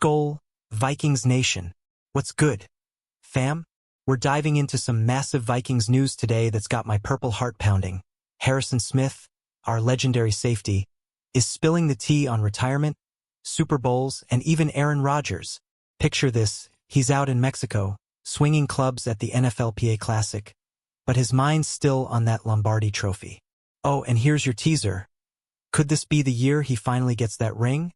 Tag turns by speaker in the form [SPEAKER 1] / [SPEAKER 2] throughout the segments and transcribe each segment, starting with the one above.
[SPEAKER 1] Skol, Vikings Nation. What's good, fam? We're diving into some massive Vikings news today that's got my purple heart pounding. Harrison Smith, our legendary safety, is spilling the tea on retirement, Super Bowls, and even Aaron Rodgers. Picture this, he's out in Mexico, swinging clubs at the NFLPA Classic, but his mind's still on that Lombardi trophy. Oh, and here's your teaser. Could this be the year he finally gets that ring?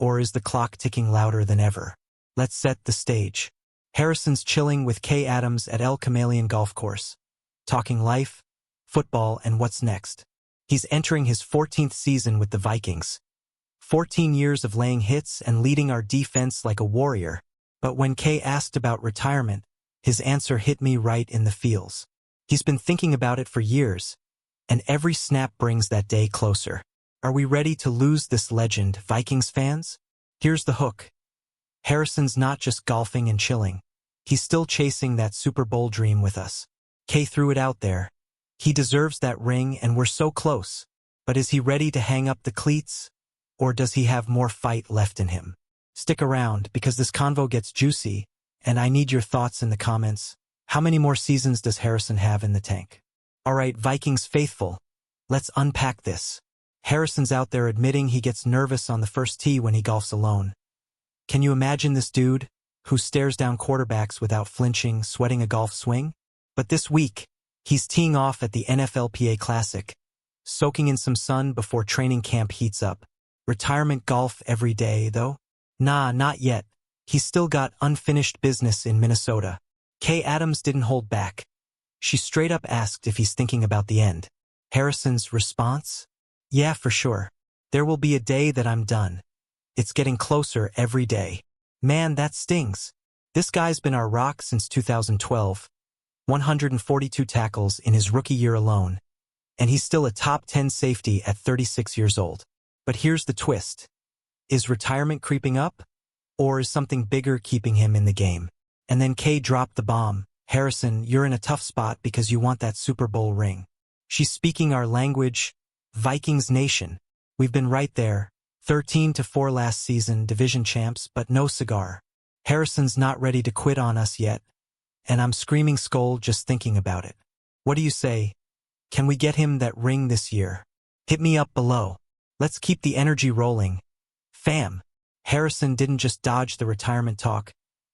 [SPEAKER 1] Or is the clock ticking louder than ever? Let's set the stage. Harrison's chilling with Kay Adams at El Chameleon Golf Course, talking life, football, and what's next. He's entering his 14th season with the Vikings. 14 years of laying hits and leading our defense like a warrior. But when Kay asked about retirement, his answer hit me right in the feels. He's been thinking about it for years, and every snap brings that day closer. Are we ready to lose this legend, Vikings fans? Here's the hook. Harrison's not just golfing and chilling. He's still chasing that Super Bowl dream with us. Kay threw it out there. He deserves that ring and we're so close. But is he ready to hang up the cleats? Or does he have more fight left in him? Stick around because this convo gets juicy, and I need your thoughts in the comments. How many more seasons does Harrison have in the tank? Alright, Vikings faithful, let's unpack this. Harrison's out there admitting he gets nervous on the first tee when he golfs alone. Can you imagine this dude, who stares down quarterbacks without flinching, sweating a golf swing? But this week, he's teeing off at the NFLPA Classic, soaking in some sun before training camp heats up. Retirement golf every day, though? Nah, not yet. He's still got unfinished business in Minnesota. Kay Adams didn't hold back. She straight up asked if he's thinking about the end. Harrison's response? Yeah, for sure. There will be a day that I'm done. It's getting closer every day. Man, that stings. This guy's been our rock since 2012. 142 tackles in his rookie year alone. And he's still a top 10 safety at 36 years old. But here's the twist. Is retirement creeping up? Or is something bigger keeping him in the game? And then Kay dropped the bomb. Harrison, you're in a tough spot because you want that Super Bowl ring. She's speaking our language, Vikings Nation. We've been right there, 13-4 last season, division champs, but no cigar. Harrison's not ready to quit on us yet, and I'm screaming Skol just thinking about it. What do you say? Can we get him that ring this year? Hit me up below. Let's keep the energy rolling. Fam, Harrison didn't just dodge the retirement talk.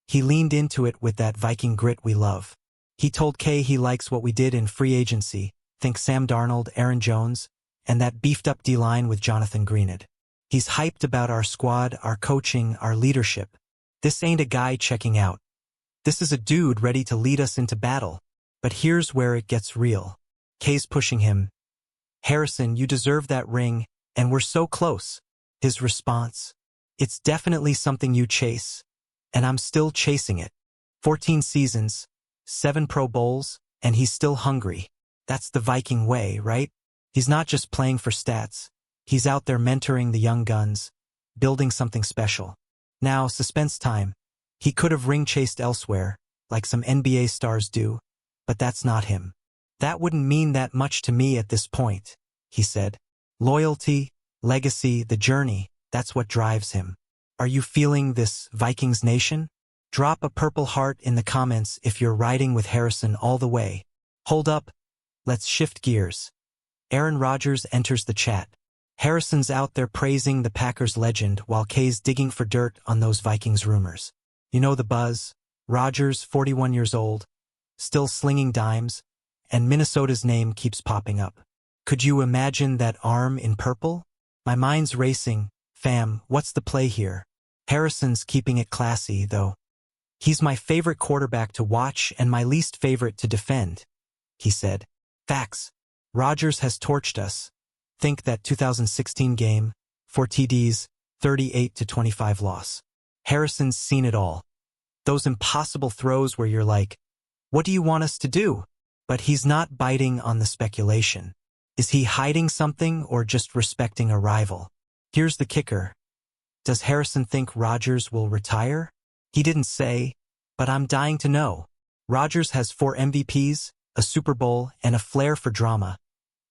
[SPEAKER 1] He leaned into it with that Viking grit we love. He told Kay he likes what we did in free agency, think Sam Darnold, Aaron Jones, and that beefed-up D-line with Jonathan Greenard. He's hyped about our squad, our coaching, our leadership. This ain't a guy checking out. This is a dude ready to lead us into battle. But here's where it gets real. Kay's pushing him. Harrison, you deserve that ring, and we're so close. His response? It's definitely something you chase, and I'm still chasing it. 14 seasons, 7 Pro Bowls, and he's still hungry. That's the Viking way, right? He's not just playing for stats. He's out there mentoring the young guns, building something special. Now, suspense time. He could have ring-chased elsewhere, like some NBA stars do, but that's not him. That wouldn't mean that much to me at this point, he said. Loyalty, legacy, the journey, that's what drives him. Are you feeling this, Vikings Nation? Drop a purple heart in the comments if you're riding with Harrison all the way. Hold up. Let's shift gears. Aaron Rodgers enters the chat. Harrison's out there praising the Packers legend while Kay's digging for dirt on those Vikings rumors. You know the buzz. Rodgers, 41 years old, still slinging dimes, and Minnesota's name keeps popping up. Could you imagine that arm in purple? My mind's racing. Fam, what's the play here? Harrison's keeping it classy, though. He's my favorite quarterback to watch and my least favorite to defend, he said. Facts. Rodgers has torched us. Think that 2016 game, 4 TDs, 38-25 loss. Harrison's seen it all. Those impossible throws where you're like, what do you want us to do? But he's not biting on the speculation. Is he hiding something or just respecting a rival? Here's the kicker. Does Harrison think Rodgers will retire? He didn't say, but I'm dying to know. Rodgers has 4 MVPs, a Super Bowl, and a flair for drama.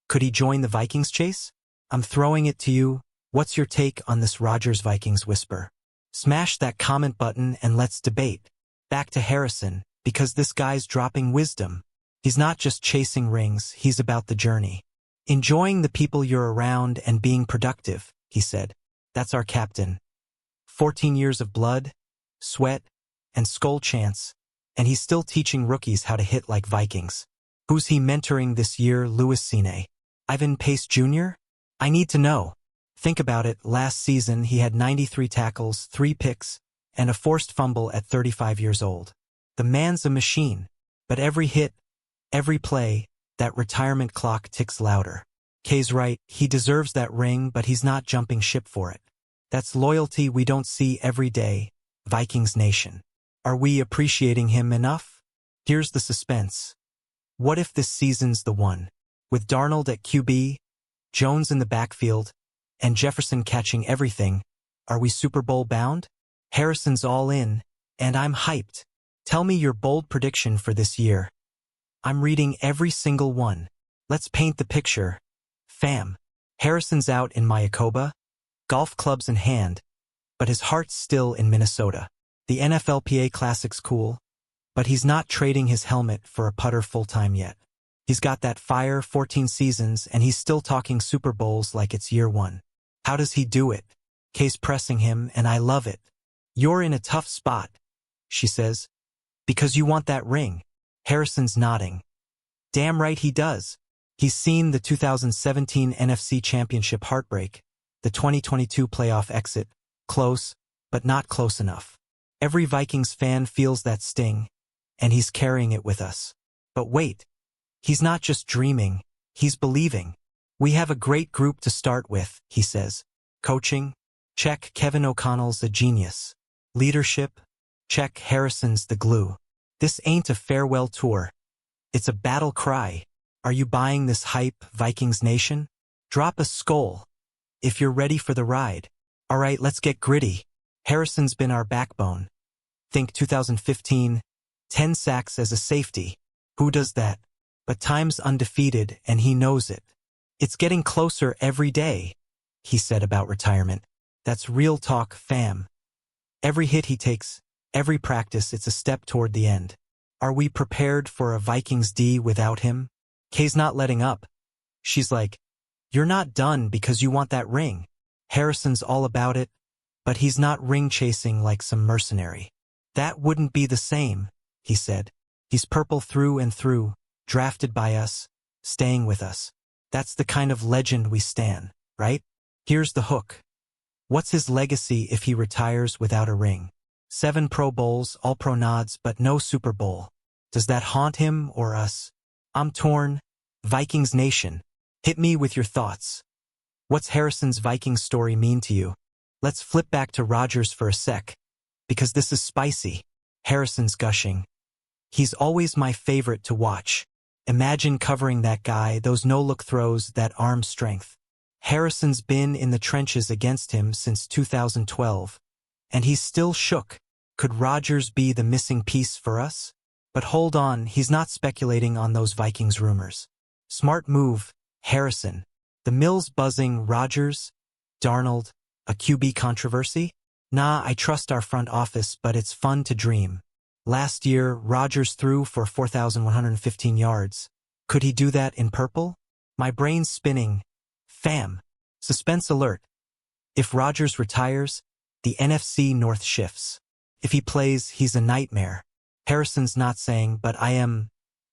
[SPEAKER 1] Could he join the Vikings chase? I'm throwing it to you. What's your take on this Rodgers-Vikings whisper? Smash that comment button and let's debate. Back to Harrison, because this guy's dropping wisdom. He's not just chasing rings, he's about the journey. Enjoying the people you're around and being productive, he said. That's our captain. 14 years of blood, sweat, and skull chants, and he's still teaching rookies how to hit like Vikings. Who's he mentoring this year? Louis Cine? Ivan Pace Jr.? I need to know. Think about it, last season he had 93 tackles, 3 picks, and a forced fumble at 35 years old. The man's a machine. But every hit, every play, that retirement clock ticks louder. Kay's right, he deserves that ring, but he's not jumping ship for it. That's loyalty we don't see every day, Vikings Nation. Are we appreciating him enough? Here's the suspense. What if this season's the one? With Darnold at QB, Jones in the backfield, and Jefferson catching everything, are we Super Bowl bound? Harrison's all in, and I'm hyped. Tell me your bold prediction for this year. I'm reading every single one. Let's paint the picture. Fam. Harrison's out in Mayakoba, golf clubs in hand, but his heart's still in Minnesota. The NFLPA Classic's cool, but he's not trading his helmet for a putter full-time yet. He's got that fire, 14 seasons, and he's still talking Super Bowls like it's year one. How does he do it? Kay's pressing him, and I love it. You're in a tough spot, she says. Because you want that ring. Harrison's nodding. Damn right he does. He's seen the 2017 NFC Championship heartbreak, the 2022 playoff exit, close, but not close enough. Every Vikings fan feels that sting, and he's carrying it with us. But wait, he's not just dreaming, he's believing. We have a great group to start with, he says. Coaching? Check, Kevin O'Connell's a genius. Leadership? Check, Harrison's the glue. This ain't a farewell tour. It's a battle cry. Are you buying this hype, Vikings Nation? Drop a skull if you're ready for the ride. All right, let's get gritty. Harrison's been our backbone. Think 2015, 10 sacks as a safety. Who does that? But time's undefeated, and he knows it. It's getting closer every day, he said about retirement. That's real talk, fam. Every hit he takes, every practice, it's a step toward the end. Are we prepared for a Vikings D without him? Kay's not letting up. She's like, you're not done because you want that ring. Harrison's all about it, but he's not ring-chasing like some mercenary. That wouldn't be the same, he said. He's purple through and through, drafted by us, staying with us. That's the kind of legend we stan, right? Here's the hook. What's his legacy if he retires without a ring? 7 Pro Bowls, All-Pro nods, but no Super Bowl. Does that haunt him or us? I'm torn. Vikings Nation. Hit me with your thoughts. What's Harrison's Vikings story mean to you? Let's flip back to Rodgers for a sec, because this is spicy. Harrison's gushing. He's always my favorite to watch. Imagine covering that guy, those no-look throws, that arm strength. Harrison's been in the trenches against him since 2012, and he's still shook. Could Rodgers be the missing piece for us? But hold on, he's not speculating on those Vikings rumors. Smart move, Harrison. The mill's buzzing. Rodgers? Darnold? A QB controversy? Nah, I trust our front office, but it's fun to dream. Last year, Rodgers threw for 4,115 yards. Could he do that in purple? My brain's spinning. Fam. Suspense alert. If Rodgers retires, the NFC North shifts. If he plays, he's a nightmare. Harrison's not saying, but I am.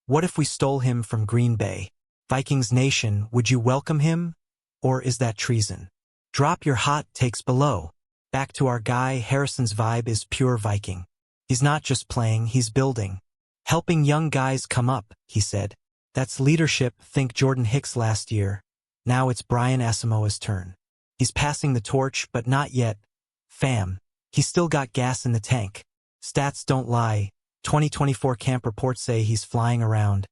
[SPEAKER 1] What if we stole him from Green Bay? Vikings Nation, would you welcome him? Or is that treason? Drop your hot takes below. Back to our guy. Harrison's vibe is pure Viking. He's not just playing, he's building. Helping young guys come up, he said. That's leadership. Think Jordan Hicks last year. Now it's Brian Asamoah's turn. He's passing the torch, but not yet. Fam. He's still got gas in the tank. Stats don't lie. 2024 camp reports say he's flying around,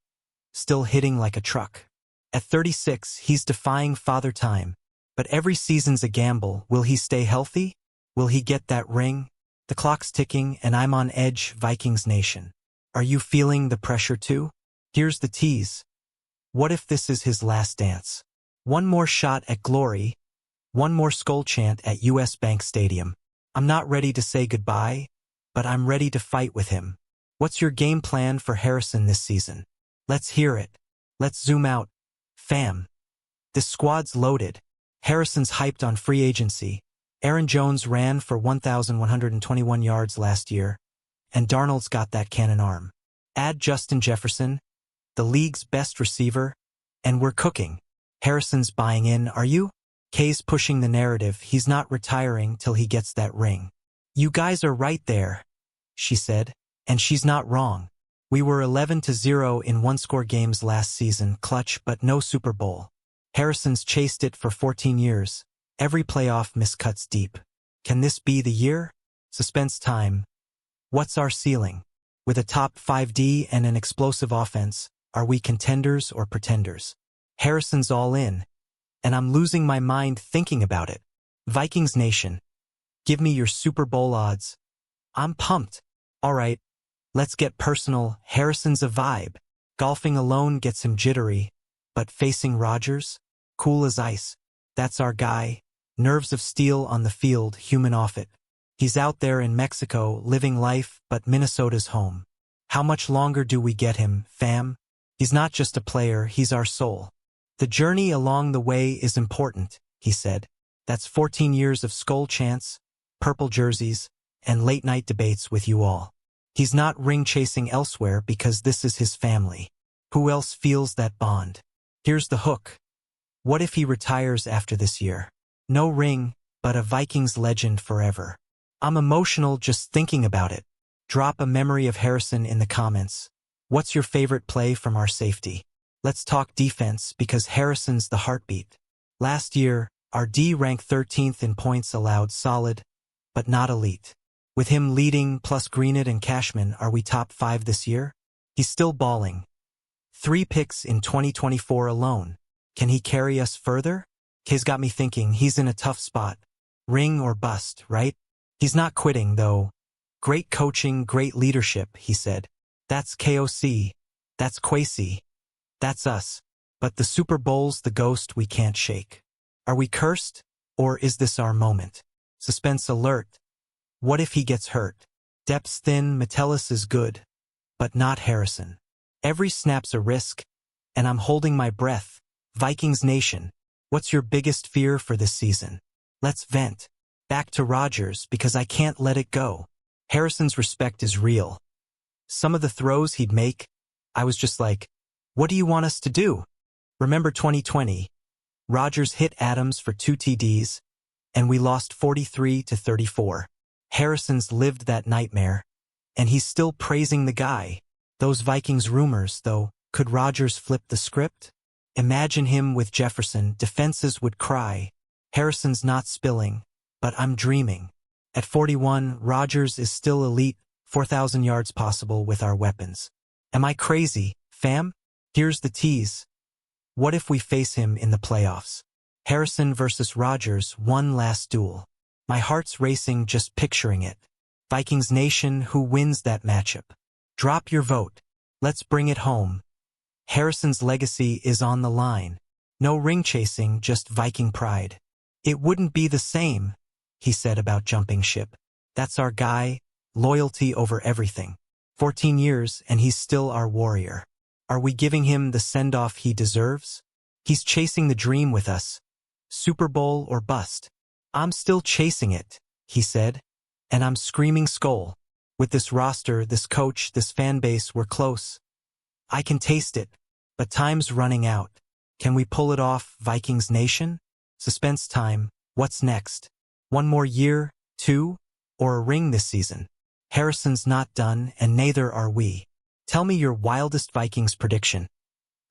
[SPEAKER 1] still hitting like a truck. At 36, he's defying father time. But every season's a gamble. Will he stay healthy? Will he get that ring? The clock's ticking, and I'm on edge. Vikings Nation. Are you feeling the pressure too? Here's the tease. What if this is his last dance? One more shot at glory, one more skull chant at US Bank Stadium. I'm not ready to say goodbye, but I'm ready to fight with him. What's your game plan for Harrison this season? Let's hear it. Let's zoom out. Fam. This squad's loaded. Harrison's hyped on free agency. Aaron Jones ran for 1,121 yards last year, and Darnold's got that cannon arm. Add Justin Jefferson, the league's best receiver, and we're cooking. Harrison's buying in, are you? Kay's pushing the narrative. He's not retiring till he gets that ring. You guys are right there, she said, and she's not wrong. We were 11-0 in one-score games last season, clutch but no Super Bowl. Harrison's chased it for 14 years. Every playoff miscuts deep. Can this be the year? Suspense time. What's our ceiling? With a top 5D and an explosive offense, are we contenders or pretenders? Harrison's all in, and I'm losing my mind thinking about it. Vikings Nation, give me your Super Bowl odds. I'm pumped. All right, let's get personal. Harrison's a vibe. Golfing alone gets him jittery, but facing Rodgers? Cool as ice. That's our guy. Nerves of steel on the field, human off it. He's out there in Mexico, living life, but Minnesota's home. How much longer do we get him, fam? He's not just a player, he's our soul. The journey along the way is important, he said. That's 14 years of skull chants, purple jerseys, and late-night debates with you all. He's not ring-chasing elsewhere because this is his family. Who else feels that bond? Here's the hook. What if he retires after this year? No ring, but a Vikings legend forever. I'm emotional just thinking about it. Drop a memory of Harrison in the comments. What's your favorite play from our safety? Let's talk defense because Harrison's the heartbeat. Last year, our D ranked 13th in points allowed, solid, but not elite. With him leading plus Greenwood and Cashman, are we top 5 this year? He's still balling. 3 picks in 2024 alone. Can he carry us further? Kay's got me thinking he's in a tough spot. Ring or bust, right? He's not quitting, though. Great coaching, great leadership, he said. That's KOC. That's Kwesi. That's us. But the Super Bowl's the ghost we can't shake. Are we cursed? Or is this our moment? Suspense alert. What if he gets hurt? Depth's thin, Metellus is good. But not Harrison. Every snap's a risk, and I'm holding my breath. Vikings Nation, what's your biggest fear for this season? Let's vent. Back to Rodgers because I can't let it go. Harrison's respect is real. Some of the throws he'd make, I was just like, what do you want us to do? Remember 2020? Rodgers hit Adams for 2 TDs, and we lost 43-34. Harrison's lived that nightmare, and he's still praising the guy. Those Vikings rumors, though, could Rodgers flip the script? Imagine him with Jefferson, defenses would cry. Harrison's not spilling, but I'm dreaming. At 41, Rodgers is still elite, 4,000 yards possible with our weapons. Am I crazy, fam? Here's the tease. What if we face him in the playoffs? Harrison versus Rodgers, one last duel. My heart's racing just picturing it. Vikings Nation, who wins that matchup? Drop your vote. Let's bring it home. Harrison's legacy is on the line. No ring chasing, just Viking pride. It wouldn't be the same, he said about jumping ship. That's our guy, loyalty over everything. 14 years and he's still our warrior. Are we giving him the send-off he deserves? He's chasing the dream with us. Super Bowl or bust. I'm still chasing it, he said, and I'm screaming Skol. With this roster, this coach, this fan base, we're close. I can taste it, but time's running out. Can we pull it off, Vikings Nation? Suspense time, what's next? One more year, 2, or a ring this season? Harrison's not done, and neither are we. Tell me your wildest Vikings prediction.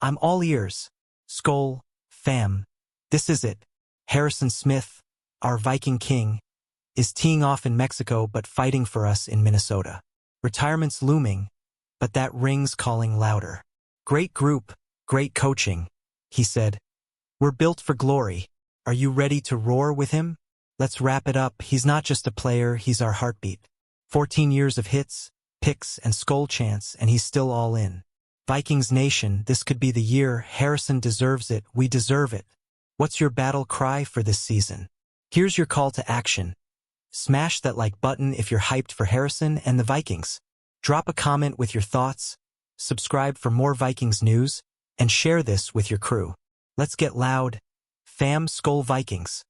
[SPEAKER 1] I'm all ears. Skol, fam. This is it. Harrison Smith, our Viking king, is teeing off in Mexico but fighting for us in Minnesota. Retirement's looming, but that ring's calling louder. Great group, great coaching, he said. We're built for glory. Are you ready to roar with him? Let's wrap it up. He's not just a player, he's our heartbeat. 14 years of hits, picks, and Skol chants, and he's still all in. Vikings Nation, this could be the year. Harrison deserves it. We deserve it. What's your battle cry for this season? Here's your call to action. Smash that like button if you're hyped for Harrison and the Vikings. Drop a comment with your thoughts, subscribe for more Vikings news, and share this with your crew. Let's get loud. Fam Skull Vikings.